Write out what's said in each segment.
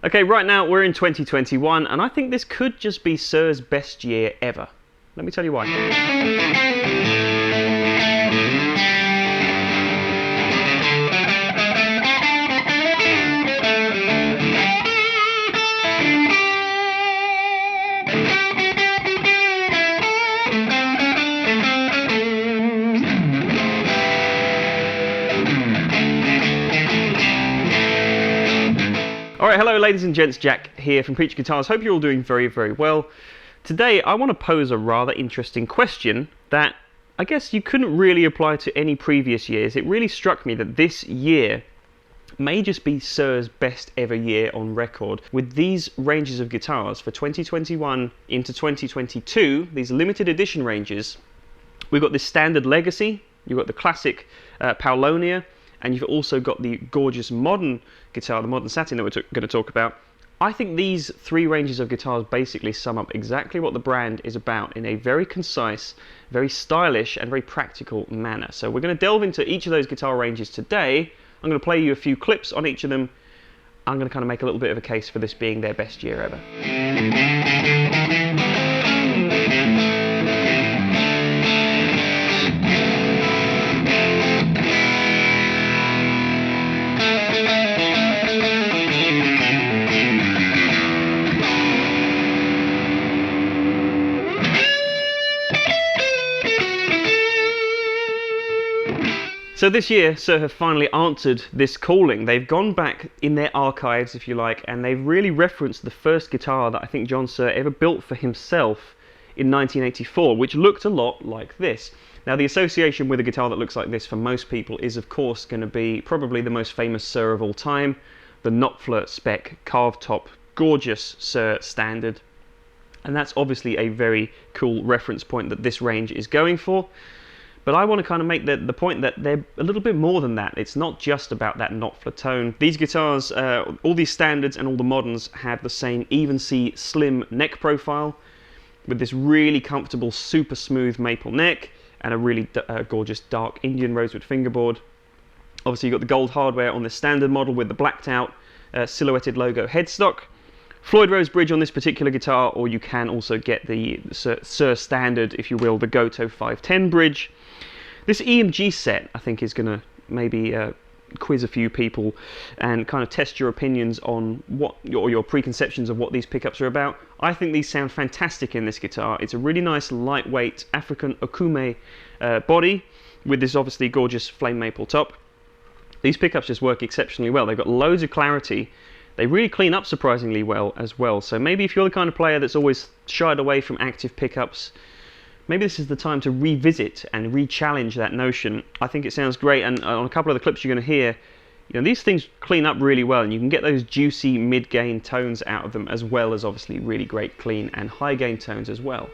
Okay, right now we're in 2021, and I think this could just be Suhr's best year ever. Let me tell you why. Alright, hello ladies and gents, Jack here from Suhr Guitars. Hope you're all doing very, very well. Today I want to pose a rather interesting question that I guess you couldn't really apply to any previous years. It really struck me that this year may just be Suhr's best ever year on record. With these ranges of guitars for 2021 into 2022, these limited edition ranges, we've got this standard Legacy, you've got the classic Paolonia, and you've also got the gorgeous modern guitar, the modern satin that we're going to talk about. I think these three ranges of guitars basically sum up exactly what the brand is about in a very concise, very stylish and very practical manner. So we're going to delve into each of those guitar ranges today. I'm going to play you a few clips on each of them. I'm going to kind of make a little bit of a case for this being their best year ever. So this year, Suhr have finally answered this calling. They've gone back in their archives, if you like, and they've really referenced the first guitar that I think John Suhr ever built for himself in 1984, which looked a lot like this. Now, the association with a guitar that looks like this for most people is, of course, going to be probably the most famous Suhr of all time, the Knopfler spec carved top, gorgeous Suhr standard. And that's obviously a very cool reference point that this range is going for. But I want to kind of make the point that they're a little bit more than that. It's not just about that Knopfler tone. These guitars, all these standards and all the moderns have the same even C slim neck profile with this really comfortable, super smooth maple neck and a really gorgeous dark Indian rosewood fingerboard. Obviously you've got the gold hardware on the standard model with the blacked out silhouetted logo headstock. Floyd Rose bridge on this particular guitar, or you can also get the Suhr standard, if you will, the Goto 510 bridge. This EMG set, I think, is going to maybe quiz a few people and kind of test your opinions on what your preconceptions of what these pickups are about. I think these sound fantastic in this guitar. It's a really nice, lightweight African Okume body with this obviously gorgeous flame maple top. These pickups just work exceptionally well. They've got loads of clarity. They really clean up surprisingly well as well. So maybe if you're the kind of player that's always shied away from active pickups, maybe this is the time to revisit and re-challenge that notion. I think it sounds great, and on a couple of the clips you're going to hear, you know, these things clean up really well, and you can get those juicy mid-gain tones out of them, as well as obviously really great clean and high-gain tones as well.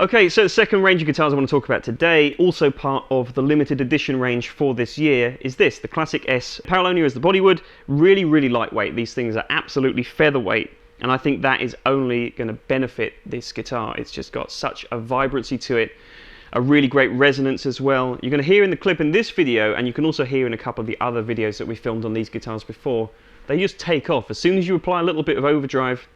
Okay, so the second range of guitars I want to talk about today, also part of the limited edition range for this year, is this, the Classic S. Paralonia is the bodywood, really, really lightweight. These things are absolutely featherweight, and I think that is only going to benefit this guitar. It's just got such a vibrancy to it, a really great resonance as well. You're going to hear in the clip in this video, and you can also hear in a couple of the other videos that we filmed on these guitars before, they just take off. As soon as you apply a little bit of overdrive,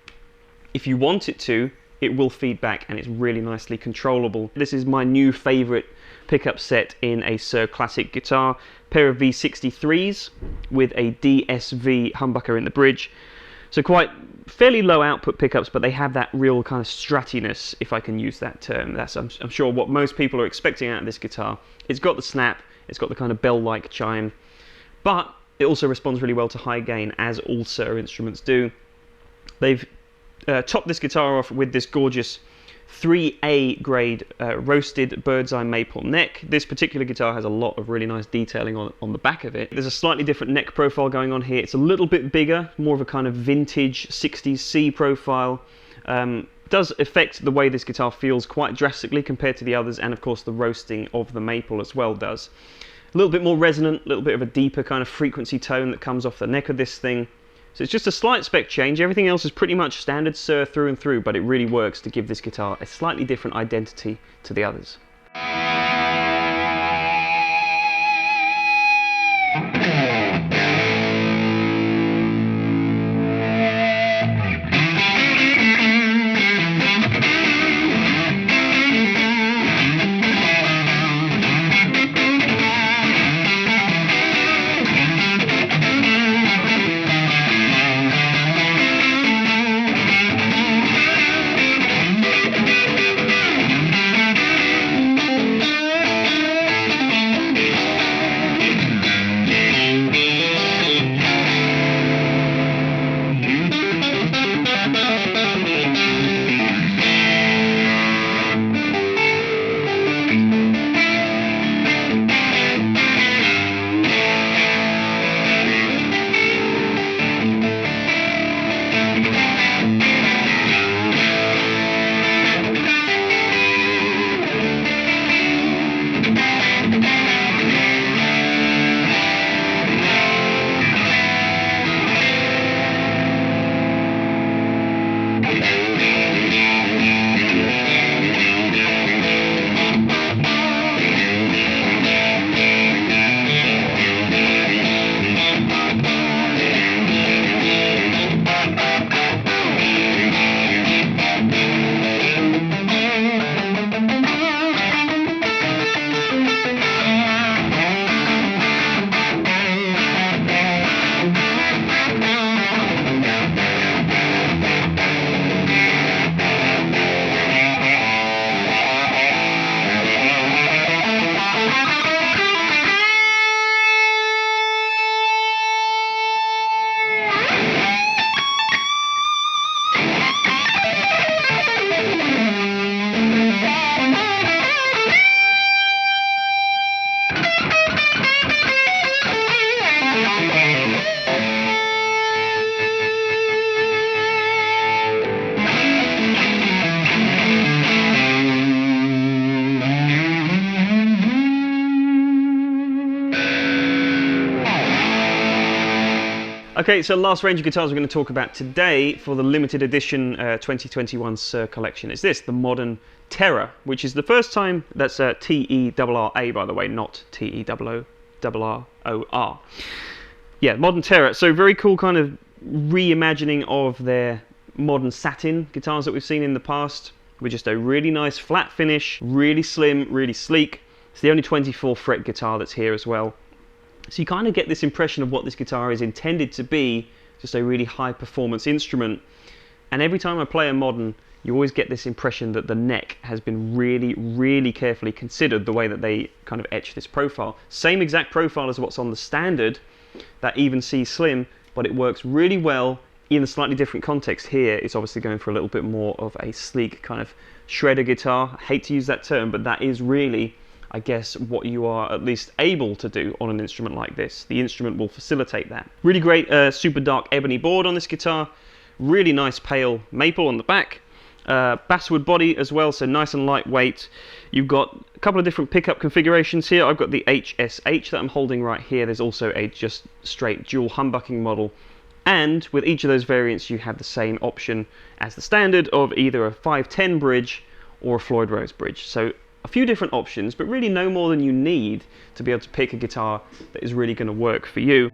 if you want it to, it will feed back, and it's really nicely controllable. This is my new favorite pickup set in a Suhr Classic guitar. Pair of V63s with a DSV humbucker in the bridge. So quite fairly low output pickups, but they have that real kind of stratiness, if I can use that term. That's I'm sure what most people are expecting out of this guitar. It's got the snap, it's got the kind of bell-like chime, but it also responds really well to high gain, as all Suhr instruments do. They've topped this guitar off with this gorgeous 3A grade roasted bird's eye maple neck. This particular guitar has a lot of really nice detailing on the back of it. There's a slightly different neck profile going on here. It's a little bit bigger, more of a kind of vintage 60s C profile. Does affect the way this guitar feels quite drastically compared to the others, and of course the roasting of the maple as well does. A little bit more resonant, a little bit of a deeper kind of frequency tone that comes off the neck of this thing. So it's just a slight spec change. Everything else is pretty much standard Suhr through and through, but it really works to give this guitar a slightly different identity to the others. Okay, so last range of guitars we're going to talk about today for the limited edition 2021 Suhr collection is this, the Modern Terror, which is the first time, that's T-E-R-R-A by the way, not T-E-R-R-O-R. Yeah, Modern Terror, so very cool kind of reimagining of their modern satin guitars that we've seen in the past, with just a really nice flat finish, really slim, really sleek. It's the only 24 fret guitar that's here as well. So you kind of get this impression of what this guitar is intended to be, just a really high performance instrument. And every time I play a modern, you always get this impression that the neck has been really, really carefully considered, the way that they kind of etch this profile. Same exact profile as what's on the standard, that even C slim, but it works really well in a slightly different context. Here it's obviously going for a little bit more of a sleek kind of shredder guitar. I hate to use that term, but that is really, I guess, what you are at least able to do on an instrument like this. The instrument will facilitate that. Really great super dark ebony board on this guitar, really nice pale maple on the back, basswood body as well, so nice and lightweight. You've got a couple of different pickup configurations here. I've got the HSH that I'm holding right here. There's also a just straight dual humbucking model, and with each of those variants you have the same option as the standard of either a 510 bridge or a Floyd Rose bridge. So a few different options, but really no more than you need to be able to pick a guitar that is really going to work for you.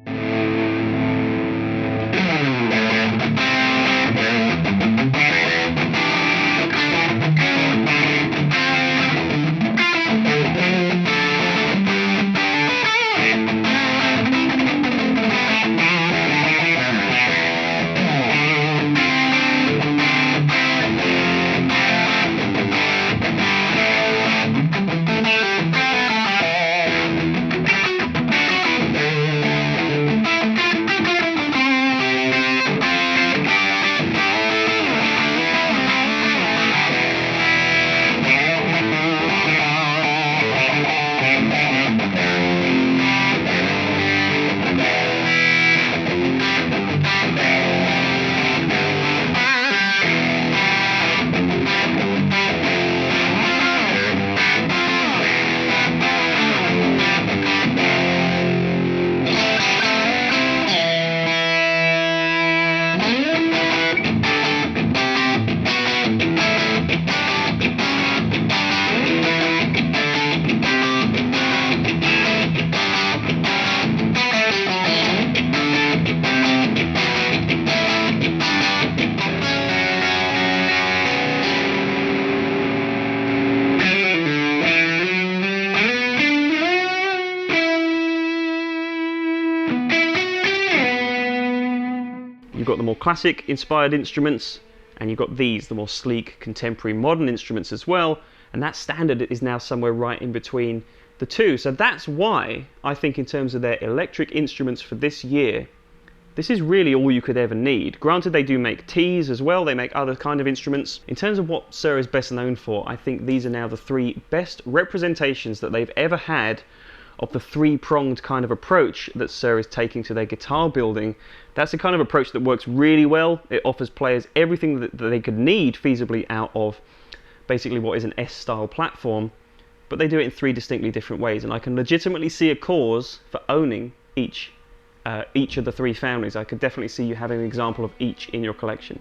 You've got the more classic inspired instruments, and you've got these, the more sleek, contemporary, modern instruments as well, and that standard is now somewhere right in between the two. So that's why I think in terms of their electric instruments for this year, this is really all you could ever need. Granted, they do make Ts as well, they make other kind of instruments. In terms of what Suhr is best known for, I think these are now the three best representations that they've ever had of the three-pronged kind of approach that Suhr is taking to their guitar building. That's the kind of approach that works really well. It offers players everything that they could need feasibly out of basically what is an S-style platform, but they do it in three distinctly different ways, and I can legitimately see a cause for owning each of the three families. I could definitely see you having an example of each in your collection.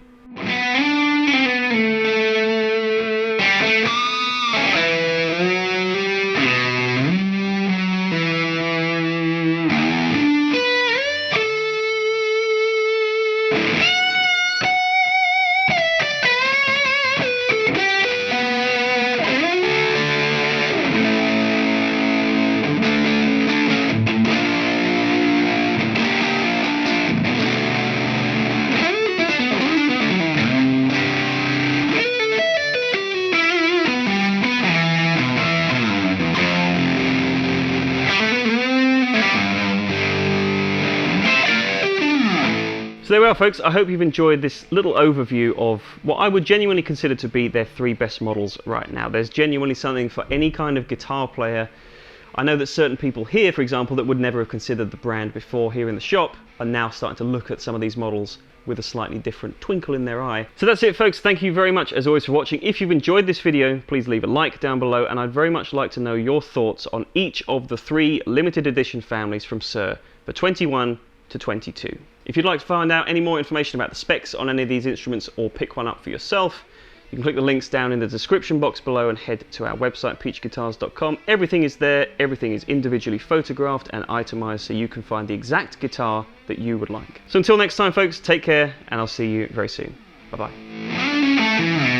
So there we are, folks. I hope you've enjoyed this little overview of what I would genuinely consider to be their three best models right now. There's genuinely something for any kind of guitar player. I know that certain people here, for example, that would never have considered the brand before here in the shop are now starting to look at some of these models with a slightly different twinkle in their eye. So that's it, folks. Thank you very much as always for watching. If you've enjoyed this video, please leave a like down below, and I'd very much like to know your thoughts on each of the three limited edition families from Suhr, the 21 to 22. If you'd like to find out any more information about the specs on any of these instruments or pick one up for yourself, you can click the links down in the description box below and head to our website, peachguitars.com. Everything is there, everything is individually photographed and itemized so you can find the exact guitar that you would like. So until next time, folks, take care, and I'll see you very soon. Bye-bye.